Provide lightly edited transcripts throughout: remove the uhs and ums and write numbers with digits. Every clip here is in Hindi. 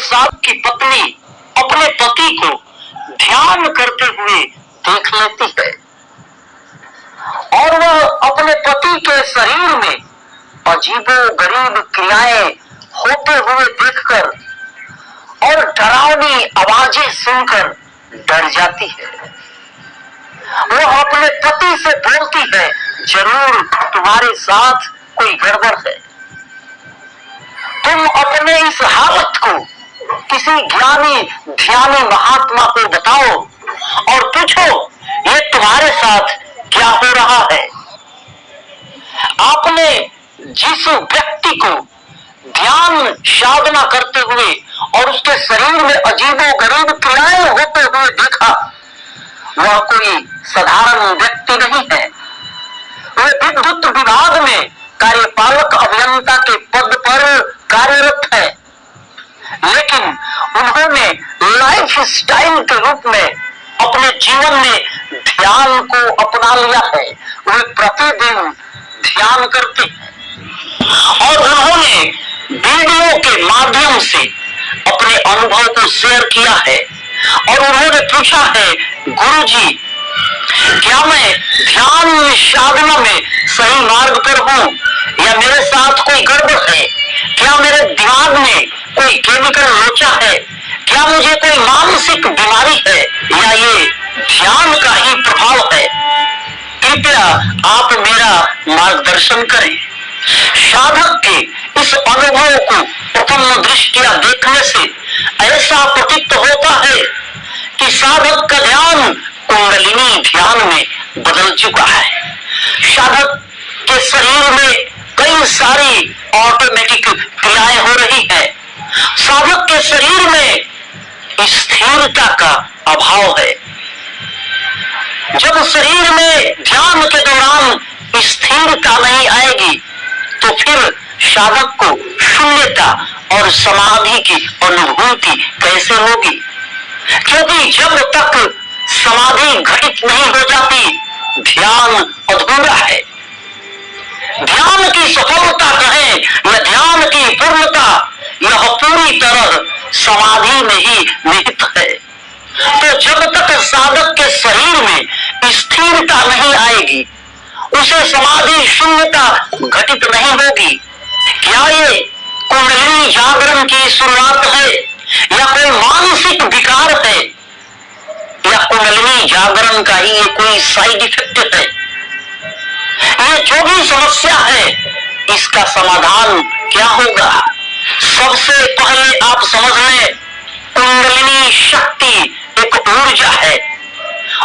साथ की पत्नी अपने पति को ध्यान करते हुए देख लेती है और वह अपने पति के शरीर में अजीबोगरीब क्रियाएं होते हुए देखकर और डरावनी आवाजें सुनकर डर जाती है। वह अपने पति से बोलती है, जरूर तुम्हारे साथ कोई गड़बड़ है। तुम अपने इस हालत को किसी ज्ञानी ध्यानी महात्मा को बताओ और पूछो ये तुम्हारे साथ क्या हो रहा है। आपने जिस व्यक्ति को ध्यान साधना करते हुए और उसके शरीर में अजीबोगरीब क्रियाएं होते हुए देखा, वह कोई साधारण व्यक्ति नहीं है। वह विद्युत विभाग में कार्यपालक अभियंता के पद पर कार्यरत है, लेकिन उन्होंने लाइफ स्टाइल के रूप में अपने जीवन में ध्यान को अपना लिया है। वे प्रतिदिन ध्यान करते हैं और उन्होंने वीडियो के माध्यम से अपने अनुभव को शेयर किया है और उन्होंने पूछा है, गुरुजी क्या मैं ध्यान साधना में सही मार्ग पर हूँ या मेरे साथ कोई गड़बड़ है? क्या मेरे दिमाग में कोई केमिकल लोचा है? क्या मुझे कोई मानसिक बीमारी है या ये ध्यान का ही प्रभाव है? कृपया आप मेरा मार्गदर्शन करें। साधक के इस अनुभव को प्रथम दृष्टिया देखने से ऐसा प्रतीत होता है कि साधक का ध्यान कुंडलिनी ध्यान में बदल चुका है। साधक के शरीर में कई सारी ऑटोमेटिक क्रियाएं हो रही है। साधक के शरीर में स्थिरता का अभाव है। जब शरीर में ध्यान के दौरान स्थिरता नहीं आएगी तो फिर साधक को शून्यता और समाधि की अनुभूति कैसे होगी? क्योंकि जब तक समाधि घटित नहीं हो जाती, ध्यान अधूरा है। ध्यान की सफलता कहें या ध्यान की पूर्णता, यह पूरी तरह समाधि में ही निहित है। तो जब तक साधक के शरीर में स्थिरता नहीं आएगी, उसे समाधि शून्यता घटित नहीं होगी। क्या ये कुंडलिनी जागरण की शुरुआत है या कोई मानसिक विकार है या कुंडलिनी जागरण का ही ये कोई साइड इफेक्ट है? ये जो भी समस्या है, इसका समाधान क्या होगा? सबसे पहले आप समझ लें, कुंडलिनी शक्ति एक ऊर्जा है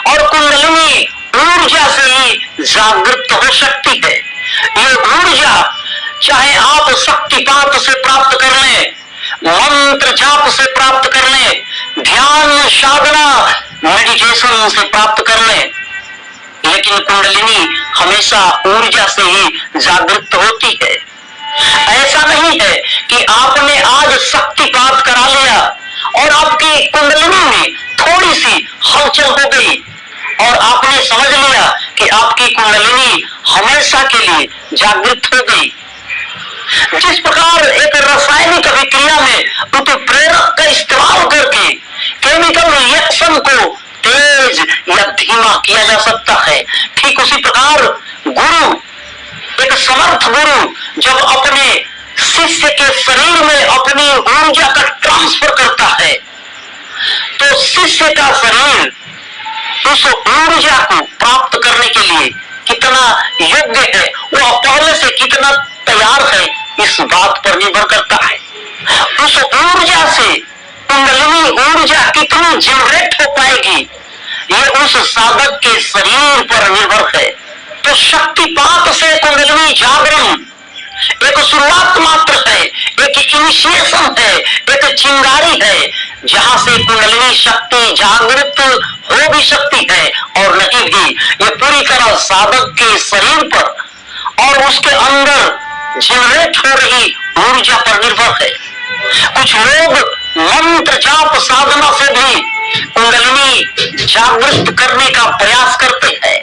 और कुंडलिनी ऊर्जा से ही जागृत हो सकती है। ये ऊर्जा चाहे आप शक्तिपात से प्राप्त कर लें, मंत्र जाप से प्राप्त कर लें, ध्यान साधना मेडिटेशन से प्राप्त कर लें, लेकिन कुंडलिनी हमेशा ऊर्जा से ही जागृत होती है। ऐसा नहीं है कि आपने आज शक्तिपात करा लिया और आपकी कुंडलिनी में थोड़ी सी हलचल हो गई और आपने समझ लिया कि आपकी कुंडलिनी हमेशा के लिए जागृत हो गई। जिस प्रकार एक रासायनिक अभिक्रिया में उत्प्रेरक का इस्तेमाल करके केमिकल रिएक्शन को तेज या धीमा किया जा सकता है, ठीक उसी प्रकार गुरु, एक समर्थ गुरु जब अपने शिष्य के शरीर में अपनी ऊर्जा का ट्रांसफर करता है, तो शिष्य का शरीर उस ऊर्जा को प्राप्त करने के लिए कितना योग्य है, वह पहले से कितना तैयार है, इस बात पर निर्भर करता है। उस ऊर्जा से कुंडलिनी ऊर्जा कितनी जनरेट हो पाएगी, ये उस साधक के शरीर पर निर्भर है। तो शक्तिपात से कुंडलिनी जागरण एक शुरुआत मात्र है, एक इनिशिएशन है, एक चिंगारी है, जहां से कुंडलिनी शक्ति जागृत हो भी सकती है और नहीं भी। ये पूरी तरह साधक के शरीर पर और उसके अंदर जनरेट हो रही ऊर्जा पर निर्भर है। कुछ लोग मंत्र जाप साधना से भी कुंडलिनी जागृत करने का प्रयास करते हैं।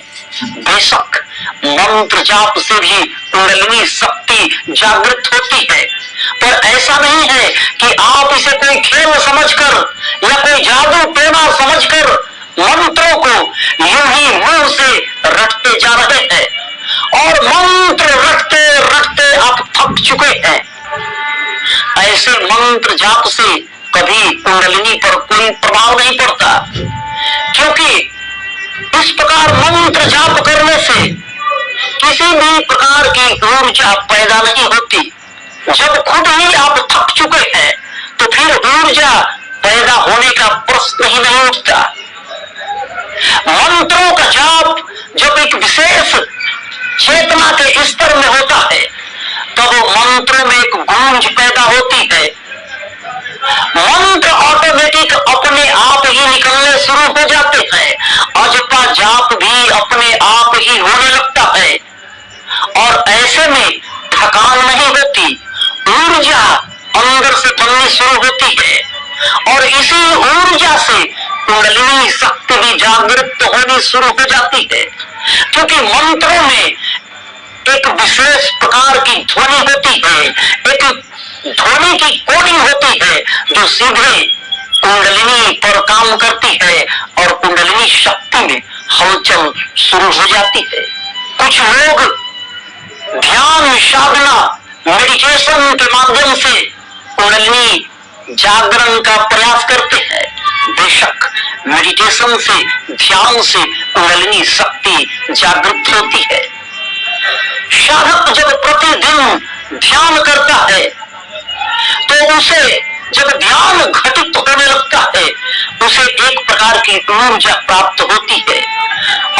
बेशक मंत्र जाप से भी कुंडलिनी शक्ति जागृत होती है, पर ऐसा नहीं है कि आप इसे कोई खेल समझकर या कोई जादू टोना समझकर मंत्रों को यूं ही मुंह से रटते जा रहे हैं और मंत्र रटते रटते आप थक चुके हैं। ऐसे मंत्र जाप से कभी कुंडलिनी पर कोई प्रभाव नहीं पड़ता, क्योंकि इस प्रकार मंत्र जाप करने से किसी भी प्रकार की ऊर्जा पैदा नहीं होती। जब खुद ही आप थक चुके हैं तो फिर ऊर्जा पैदा होने का प्रश्न ही नहीं उठता। मंत्रों का जाप जब एक विशेष चेतना के स्तर में होता है तब मंत्रों में एक गूंज पैदा होती है। मंत्र ऑटोमेटिक अपने आप ही निकलने शुरू हो जाते हैं, अजपा जाप भी अपने आप ही होने लगता है और ऐसे में थकान नहीं होती, ऊर्जा अंदर से बननी शुरू होती है और इसी ऊर्जा से कुंडलिनी शक्ति भी जागृत होनी शुरू हो जाती है। क्योंकि मंत्रों में एक विशेष प्रकार की ध्वनि होती है, एक ध्वनि की कोडिंग होती है जो सीधे कुंडलिनी पर काम करती है और कुंडलिनी शक्ति में हलचल शुरू हो जाती है। कुछ लोग ध्यान साधना मेडिटेशन के माध्यम से कुंडलिनी जागरण का प्रयास करते हैं। बेशक मेडिटेशन से, ध्यान से कुंडलिनी शक्ति जागृत होती है। साधक जब प्रतिदिन ध्यान करता है तो उसे जब ध्यान घटित होने लगता है उसे एक प्रकार की ऊर्जा प्राप्त होती है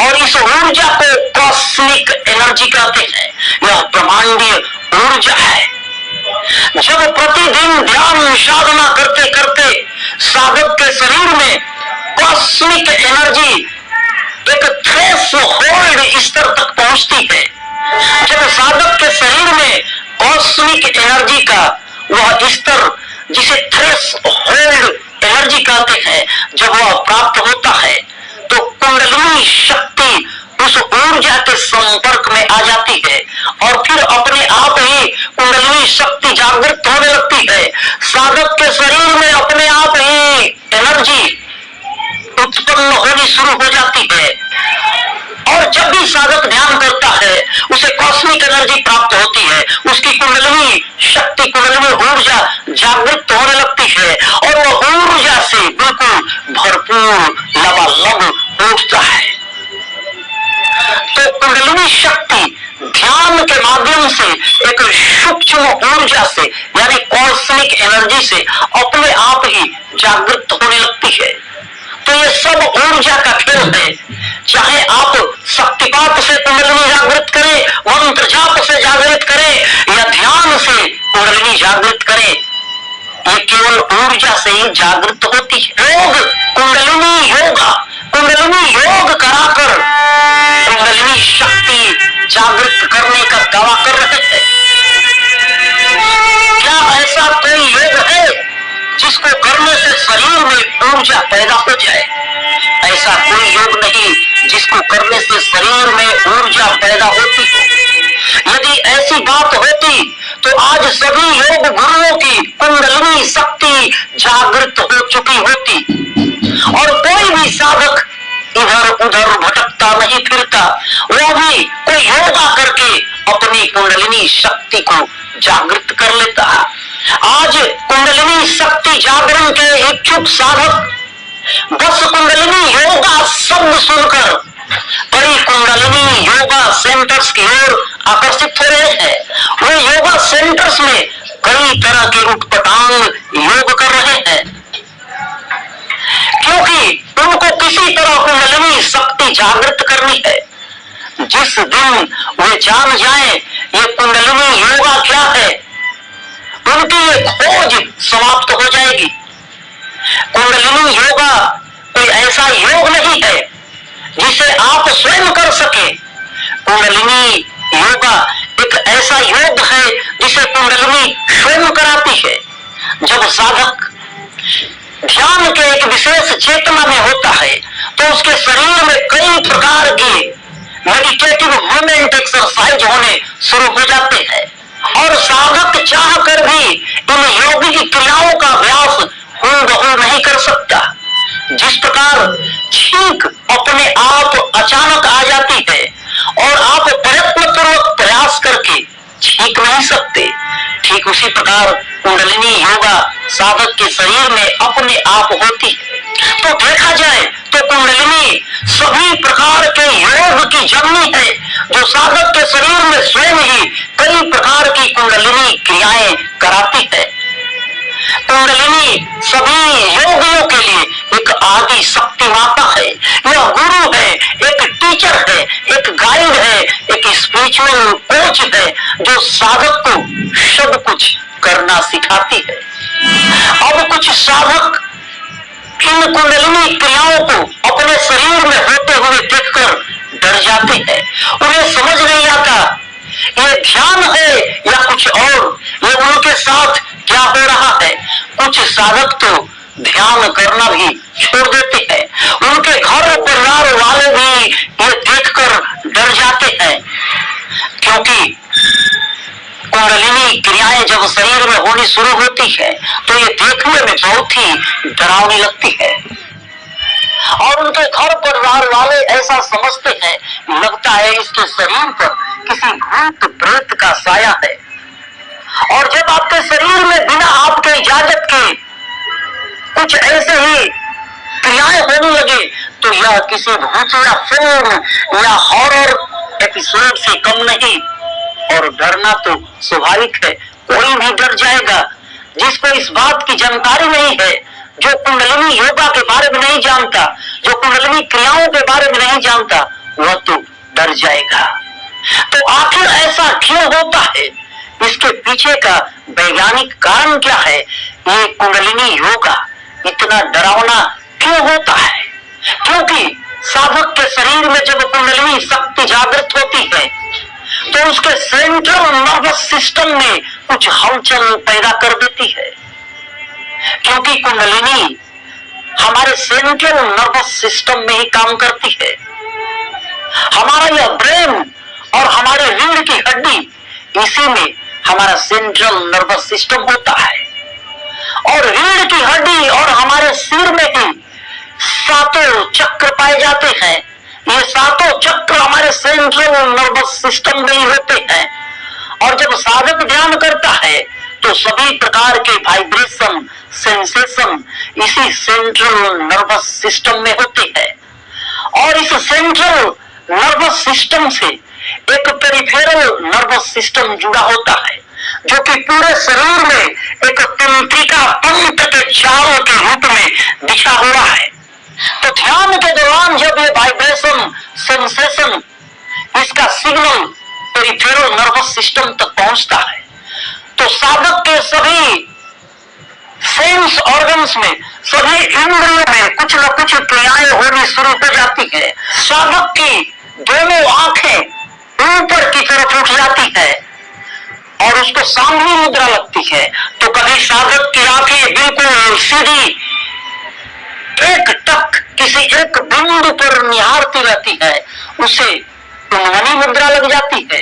और इस ऊर्जा को कॉस्मिक एनर्जी कहते हैं। यह ब्रह्मांडीय ऊर्जा है। जब प्रतिदिन ध्यान साधना करते करते साधक के शरीर में कॉस्मिक एनर्जी एक थ्रेशोल्ड स्तर तक पहुंचती है, जब साधक के शरीर में कॉस्मिक एनर्जी का वह स्तर जिसे थ्रेशोल्ड एनर्जी कहते हैं, जब वह प्राप्त होता है तो कुंडलिनी शक्ति उस ऊर्जा के संपर्क में आ जाती है और फिर अपने आप ही कुंडलिनी शक्ति जागृत होने लगती है। साधक के शरीर में अपने आप ही एनर्जी उत्पन्न होनी शुरू हो जाती है और जब भी साधक ध्यान करता है उसे कॉस्मिक एनर्जी प्राप्त होती है, उसकी कुंडलिनी शक्ति, कुंडलिनी ऊर्जा जागृत होने लगती है और वह ऊर्जा से बिल्कुल भरपूर लबालब उठता है। तो कुंडलिनी शक्ति ध्यान के माध्यम से एक सूक्ष्म ऊर्जा से यानी कॉस्मिक एनर्जी से अपने आप ही जागृत होने लगती है। तो ये सब ऊर्जा का खेल है। चाहे आप शक्तिपात से कुंडलिनी जागृत करें, मंत्र जाप से जागृत करें या ध्यान से कुंडलिनी जागृत करें, ये केवल ऊर्जा से ही जागृत होती है। योग कुंडलिनी योगा, कुंडलिनी योग कराकर कुंडलिनी शक्ति जागृत करने का दावा कर रहे हैं। क्या ऐसा कोई योग है जिसको करने से शरीर में ऊर्जा पैदा हो जाए? ऐसा कोई योग नहीं जिसको करने से शरीर में ऊर्जा पैदा होती हो। यदि ऐसी बात होती तो आज सभी योग गुरुओं की कुंडलिनी शक्ति जागृत हो चुकी होती और कोई भी साधक इधर उधर भटकता नहीं फिरता, वो भी कोई योगा करके अपनी कुंडलिनी शक्ति को जागृत कर लेता। आज कुंडलिनी शक्ति जागरण के इच्छुक साधक बस कुंडलिनी योगा शब्द सुनकर कई कुंडलिनी योगा सेंटर्स की ओर आकर्षित हो रहे हैं। वे योगा सेंटर्स में कई तरह के उठपटांग योग कर रहे हैं, क्योंकि उनको किसी तरह कुंडलिनी शक्ति जागृत करनी है। जिस दिन वे जान जाएं ये कुंडलिनी योगा क्या है, उनकी ये खोज समाप्त हो जाएगी। कुंडलिनी योगा कोई ऐसा योग नहीं है जिसे आप स्वयं कर सके। कुंडलिनी योगा एक ऐसा योग है जिसे कुंडलिनी स्वयं कराती है। जब साधक ध्यान के एक विशेष चेतना में होता है तो उसके शरीर में कई प्रकार के मेडिटेटिव मूवमेंट एक्सरसाइज होने शुरू हो जाते हैं और साधक चाह कर भी इन यौगिक क्रियाओं का अभ्यास हूबहू नहीं कर सकता। जिस प्रकार छींक अपने आप अचानक आ जाती है और आप प्रयत्न पूर्वक प्रयास करके छींक नहीं सकते, ठीक उसी प्रकार कुंडलिनी योगा साधक के शरीर में अपने आप होती है। तो देखा जाए तो कुंडलिनी सभी प्रकार के योग की जननी है, जो साधक के शरीर में स्वयं ही कई प्रकार की कुंडलिनी क्रियाएं कराती है। कुंडलिनी सभी योगियों के लिए एक आदि शक्ति माता है, यह गुरु है, एक टीचर है, एक गाइड है, एक स्पिरिचुअल कोच है, जो साधक को सब कुछ करना सिखाती है। अब कुछ साधक इन कुंडलिनी क्रियाओं को अपने शरीर में होते हुए देखकर डर जाते हैं। उन्हें समझ नहीं आता ये ध्यान है या कुछ और, ये उनके साथ क्या हो रहा है। कुछ साधक तो ध्यान करना भी छोड़ देते हैं। उनके घर परिवार वाले भी ये देखकर डर जाते हैं, क्योंकि कुंडलिनी क्रियाएं जब शरीर में होनी शुरू होती है तो ये देखने में बहुत ही डरावनी लगती है। और उनके घर परिवार वाले ऐसा समझते हैं, लगता है इसके शरीर पर किसी भूत प्रेत का साया है। और जब आपके शरीर में बिना आपके इजाजत के कुछ ऐसे ही क्रियाएं होने लगे तो यह किसी भूतिया फिल्म या हॉरर एपिसोड से कम नहीं। और डरना तो स्वाभाविक है, कोई भी डर जाएगा। जिसको इस बात की जानकारी नहीं है, जो कुंडलिनी योगा के बारे में नहीं जानता, जो कुंडलिनी क्रियाओं के बारे में नहीं जानता, वह तो डर जाएगा। तो आखिर ऐसा क्यों होता है, इसके पीछे का वैज्ञानिक कारण क्या है, ये कुंडलिनी योगा इतना डरावना क्यों होता है? क्योंकि साधक के शरीर में जब कुंडलिनी शक्ति जागृत होती है तो उसके सेंट्रल नर्वस सिस्टम में कुछ हलचल पैदा कर देती है। क्योंकि कुंडलिनी हमारे सेंट्रल नर्वस सिस्टम में ही काम करती है। हमारा यह ब्रेन और हमारे रीढ़ की हड्डी, इसी में हमारा सेंट्रल नर्वस सिस्टम होता है। और रीढ़ की हड्डी और हमारे सिर में ही सातों चक्र पाए जाते हैं। ये सातों चक्र हमारे सेंट्रल नर्वस सिस्टम में ही होते हैं। और जब साधक ध्यान करता है तो सभी प्रकार के वाइब्रेशन, सेंसेशन इसी सेंट्रल नर्वस सिस्टम में होते हैं। और इस सेंट्रल नर्वस सिस्टम से एक पेरिफेरल नर्वस सिस्टम जुड़ा होता है, जो कि पूरे शरीर में एक तंत्रिका पंख के चारों के रूप में बिछा हुआ है। तो ध्यान के दौरान जब ये वाइब्रेशन, सेंसेशन, इसका सिग्नल पेरिफेरल नर्वस सिस्टम तक पहुंचता है तो साधक के सभी सेंस ऑर्गन्स में, सभी इंद्रियों में कुछ न कुछ क्रियाएं होनी शुरू हो जाती है। साधक की दोनों आंखें ऊपर की तरफ उठ जाती है और उसको सामने मुद्रा लगती है। तो कभी साधक की आंखें बिल्कुल सीधी एक टक किसी एक बिंदु पर निहारती रहती है, उसे कुंडलिनी मुद्रा लग जाती है।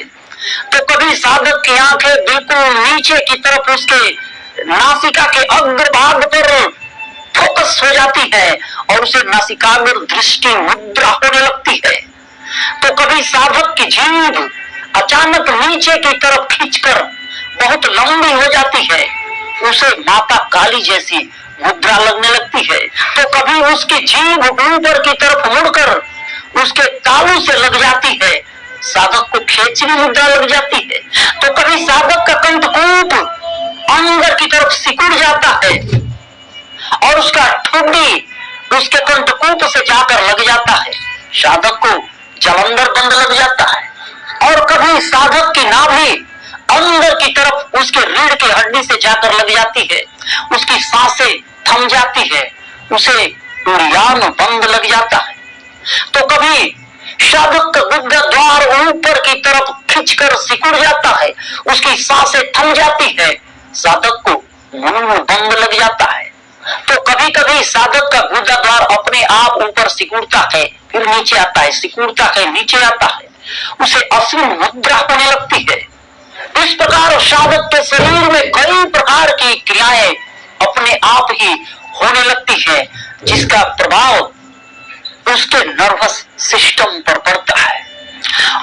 तो कभी साधक की आंखें बिल्कुल नीचे की तरफ उसके नासिका के अग्रभाग पर फोकस हो जाती है और उसे नासिकाग्र दृष्टि मुद्रा होने लगती है। तो कभी साधक की जीभ अचानक नीचे की तरफ खींचकर बहुत लंबी हो जाती है, उसे माता काली जैसी मुद्रा लगने लगती है। तो कभी उसकी जीभ ऊपर की तरफ मुड़कर उसके तालू से लग जाती है, साधक को खेचरी मुद्रा लग जाती है। तो कभी साधक का कंठकूप अंदर की तरफ सिकुड़ जाता है और उसका ठुड्डी उसके कंठकूप से जाकर लग जाता है, साधक को जलंधर बंद लग जाता है। और कभी साधक की नाभि अंदर की तरफ उसके रीढ़ की हड्डी से जाकर लग जाती है, उसकी सांसें थम जाती है, उसे तुड़ियान बंद लग जाता है। तो कभी साधक का गुदा द्वार ऊपर की तरफ खींचकर सिकुड़ जाता है, उसकी सांसें थम जाती है, साधक को मुंह बंद लग जाता है। तो कभी कभी साधक का गुदा द्वार अपने आप ऊपर सिकुड़ता है, फिर नीचे आता है, सिकुड़ता है, नीचे आता है, उसे असीम मुद्रा होने लगती है। इस प्रकार साधक के शरीर में कई प्रकार की क्रियाएं अपने आप ही होने लगती है, जिसका प्रभाव उसके नर्वस सिस्टम पर पड़ता है।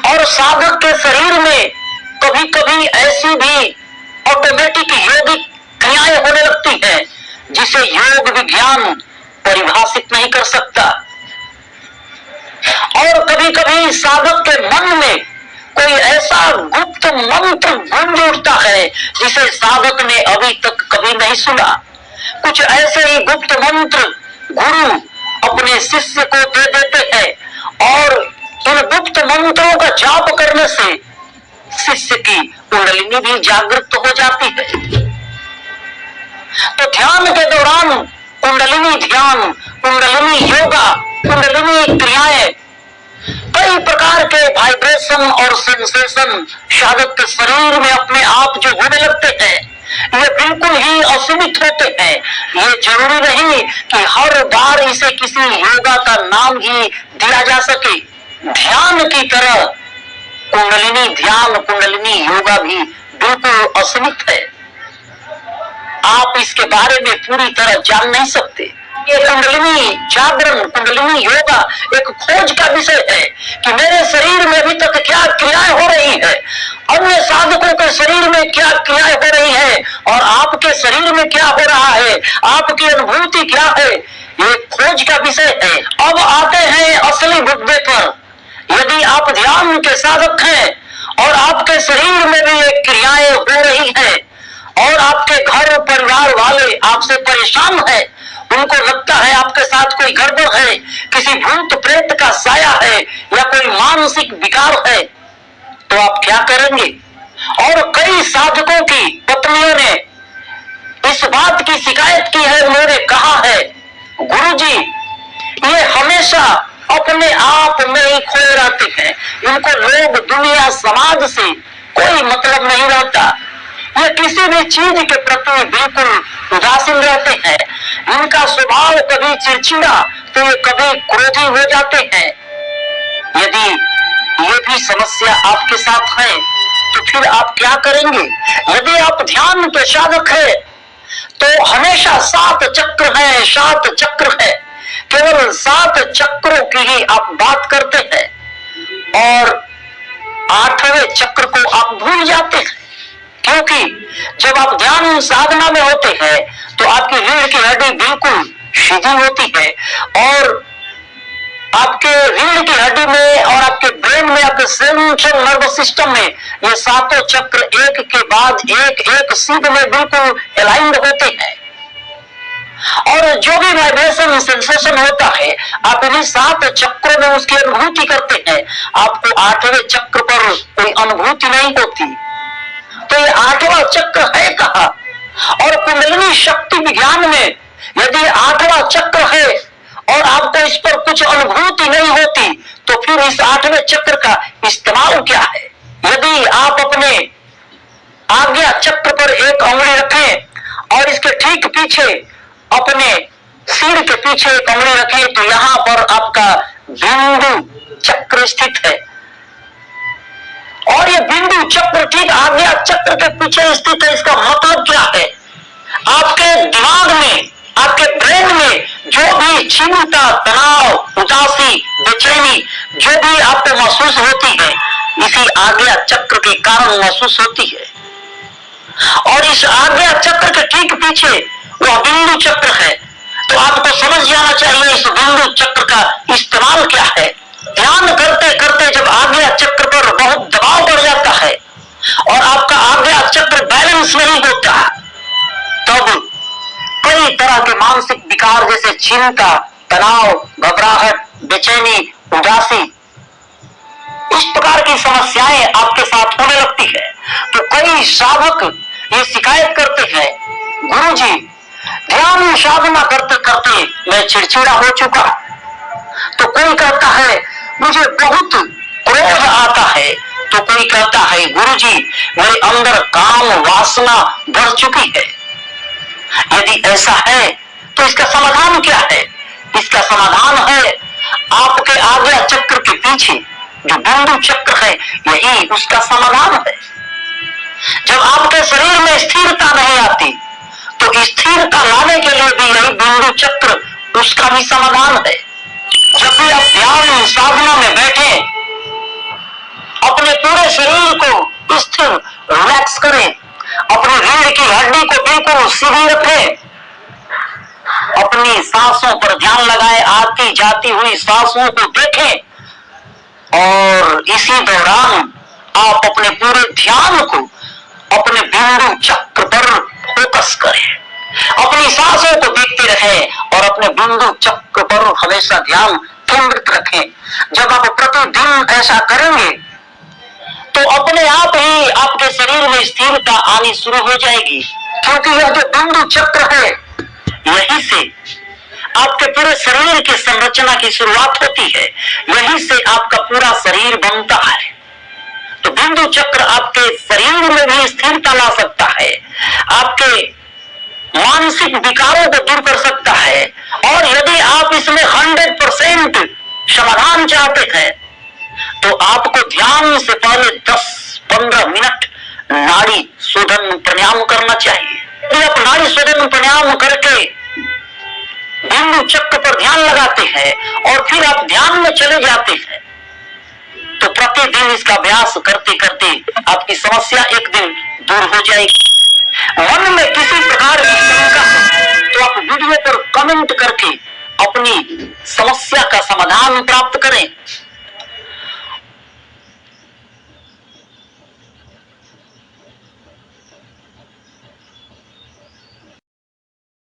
और साधक के शरीर में कभी कभी ऐसी भी ऑटोमेटिक योगिक क्रियाएं होने लगती हैं जिसे योग विज्ञान परिभाषित नहीं कर सकता। और कभी कभी साधक के मन में कोई ऐसा गुप्त मंत्र गूंज उठता है जिसे साधक ने अभी तक कभी नहीं सुना। कुछ ऐसे ही गुप्त मंत्र गुरु अपने शिष्य को दे देते हैं और इन गुप्त मंत्रों का जाप करने से शिष्य की कुंडलिनी भी जागृत हो जाती है। तो ध्यान के दौरान कुंडलिनी ध्यान, कुंडलिनी योगा, कुंडलिनी क्रियाएं, कई प्रकार के वाइब्रेशन और सेंसेशन साधक के शरीर में अपने आप जो होने लगते हैं, ये बिल्कुल ही असीमित होते हैं। ये जरूरी नहीं कि हर बार इसे किसी योगा का नाम ही दिया जा सके। ध्यान की तरह कुंडलिनी ध्यान, कुंडलिनी योगा भी बिल्कुल असीमित है। आप इसके बारे में पूरी तरह जान नहीं सकते। ये कुंडलिनी जागरण, कुंडलिनी योगा एक खोज का विषय है कि मेरे शरीर में अभी तक क्या क्रियाएं हो रही है, अन्य साधकों के शरीर में क्या क्रियाएं हो रही है और आपके शरीर में क्या हो रहा है, आपकी अनुभूति क्या है, ये खोज का विषय है। अब आते हैं असली मुद्दे पर। यदि आप ध्यान के साधक हैं और आपके शरीर में भी ये क्रियाएं हो रही है और आपके घर परिवार वाले आपसे परेशान है, उनको लगता है आपके साथ कोई गड़बड़ है, किसी भूत प्रेत का साया है या कोई मानसिक विकार है, तो आप क्या करेंगे? और कई साधकों की पत्नियों ने इस बात की शिकायत की है, उन्होंने कहा है गुरुजी ये हमेशा अपने आप में ही खोए रहते हैं, इनको लोग, दुनिया, समाज से कोई मतलब नहीं रहता, ये किसी भी चीज के प्रति बिल्कुल उदासीन रहते हैं, इनका स्वभाव कभी चिड़चिड़ा तो ये कभी क्रोधी हो जाते हैं। यदि ये भी समस्या आपके साथ है तो फिर आप क्या करेंगे? यदि आप ध्यान के साधक है तो हमेशा 7 चक्र है, 7 चक्र है, केवल 7 चक्रों की ही आप बात करते हैं और 8वें चक्र को आप भूल जाते हैं। क्योंकि जब आप ध्यान साधना में होते हैं तो आपकी रीढ़ की हड्डी बिल्कुल सीधी होती है और आपके रीढ़ की हड्डी में और आपके ब्रेन में, आपके सेंट्रल नर्वस सिस्टम में ये 7 चक्र एक के बाद एक सीध में बिल्कुल अलाइंड होते हैं और जो भी वाइब्रेशन सेंसेशन होता है आप इन्हीं 7 चक्रों में उसकी अनुभूति करते हैं। आपको 8वें चक्र पर कोई अनुभूति नहीं होती। तो ये 8वां चक्र है कहाँ? और कुंडलिनी शक्ति विज्ञान में यदि 8वां चक्र है और आपको इस पर कुछ अनुभूति नहीं होती तो फिर इस 8वें चक्र का इस्तेमाल क्या है? यदि आप अपने आज्ञा चक्र पर एक अंगुली रखें और इसके ठीक पीछे अपने सिर के पीछे एक अंगुली रखें तो यहां पर आपका बिंदु चक्र स्थित है और ये बिंदु चक्र ठीक आज्ञा चक्र के पीछे स्थित है। इसका मतलब क्या है? आपके दिमाग में, आपके ब्रेन में जो भी चिंता, तनाव, उदासी, बेचैनी जो भी आपको महसूस होती है इसी आज्ञा चक्र के कारण महसूस होती है। और इस आज्ञा चक्र के ठीक पीछे वह बिंदु चक्र है। तो आपको समझ जाना चाहिए इस बिंदु चक्र का इस्तेमाल क्या है। ध्यान करते करते जब आज्ञा चक्र पर बहुत दबाव बढ़ जाता है और आपका आज्ञा चक्र बैलेंस नहीं होता तब कई तरह के मानसिक विकार जैसे चिंता, तनाव, घबराहट, बेचैनी, उदासी, इस प्रकार की समस्याएं आपके साथ होने लगती है। तो कई साधक ये शिकायत करते हैं गुरुजी ध्यान साधना करते करते मैं चिड़चिड़ा हो चुका। तो कोई कहता है मुझे बहुत क्रोध आता है, तो कोई कहता है गुरुजी मेरे अंदर काम वासना बढ़ चुकी है। यदि ऐसा है तो इसका समाधान क्या है? इसका समाधान है आपके आज्ञा चक्र के पीछे जो बिंदु चक्र है, यही उसका समाधान है। जब आपके शरीर में स्थिरता नहीं आती तो स्थिरता लाने के लिए भी यही बिंदु चक्र उसका भी समाधान है। जब भी आप ध्यान साधना में बैठे, अपने पूरे शरीर को स्थिर रिलैक्स करें, अपनी रीढ़ की हड्डी को बिल्कुल सीधी रखें, अपनी सांसों पर ध्यान लगाएं, आती जाती हुई सांसों को देखें और इसी दौरान आप अपने पूरे ध्यान को अपने बिंदु चक्र पर फोकस करें, अपनी सांसों को देखते रहें और अपने बिंदु चक्र पर हमेशा ध्यान केंद्रित रखें। जब आप प्रतिदिन ऐसा करेंगे तो अपने आप ही आपके शरीर में स्थिरता आनी शुरू हो जाएगी, क्योंकि यह जो बिंदु चक्र है यहीं से आपके पूरे शरीर की संरचना की शुरुआत होती है, यहीं से आपका पूरा शरीर बनता है। तो बिंदु चक्र आपके शरीर में भी स्थिरता ला सकता है, आपके मानसिक विकारों को दूर कर सकता है, और यदि आप इसमें 100% समाधान चाहते हैं तो आपको ध्यान से पहले 10-15 मिनट नाड़ी शोधन प्राणायाम करना चाहिए। यदि आप नाड़ी शोधन प्राणायाम करके बिंदु चक्र पर ध्यान लगाते हैं और फिर आप ध्यान में चले जाते हैं तो प्रतिदिन इसका अभ्यास करते करते आपकी समस्या एक दिन दूर हो जाएगी। मन में किसी प्रकार की शंका है तो आप वीडियो पर कमेंट करके अपनी समस्या का समाधान प्राप्त करें।